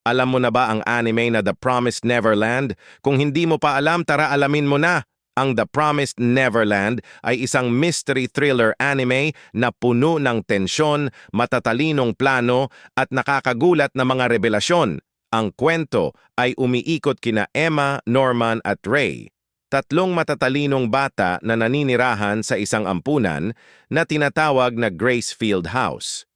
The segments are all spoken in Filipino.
Alam mo na ba ang anime na The Promised Neverland? Kung hindi mo pa alam, tara alamin mo na! Ang The Promised Neverland ay isang mystery thriller anime na puno ng tensyon, matatalinong plano at nakakagulat na mga revelasyon. Ang kwento ay umiikot kina Emma, Norman at Ray. Tatlong matatalinong bata na naninirahan sa isang ampunan na tinatawag na Gracefield House.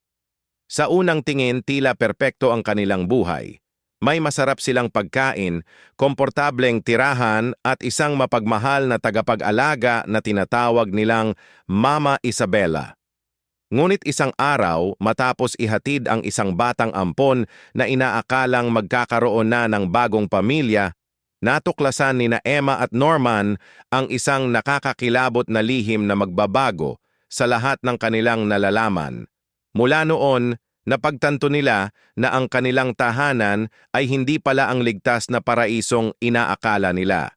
Sa unang tingin, tila perpekto ang kanilang buhay. May masarap silang pagkain, komportableng tirahan at isang mapagmahal na tagapag-alaga na tinatawag nilang Mama Isabella. Ngunit isang araw, matapos ihatid ang isang batang ampon na inaakalang magkakaroon na ng bagong pamilya, natuklasan ni na Emma at Norman ang isang nakakakilabot na lihim na magbabago sa lahat ng kanilang nalalaman. Mula noon, napagtanto nila na ang kanilang tahanan ay hindi pala ang ligtas na paraisong inaakala nila.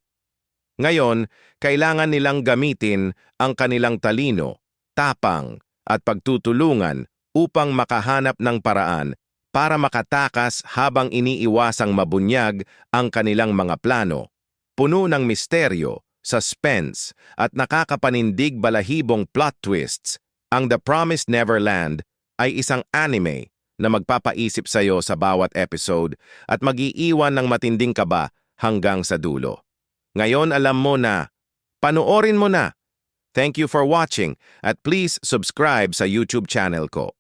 Ngayon, kailangan nilang gamitin ang kanilang talino, tapang at pagtutulungan upang makahanap ng paraan para makatakas habang iniiwasang mabunyag ang kanilang mga plano. Puno ng misteryo, suspense at nakakapanindig balahibong plot twists, ang The Promised Neverland ay isang anime na magpapaisip sa iyo sa bawat episode at mag-iiwan ng matinding kaba hanggang sa dulo. Ngayon alam mo na, panoorin mo na! Thank you for watching at please subscribe sa YouTube channel ko.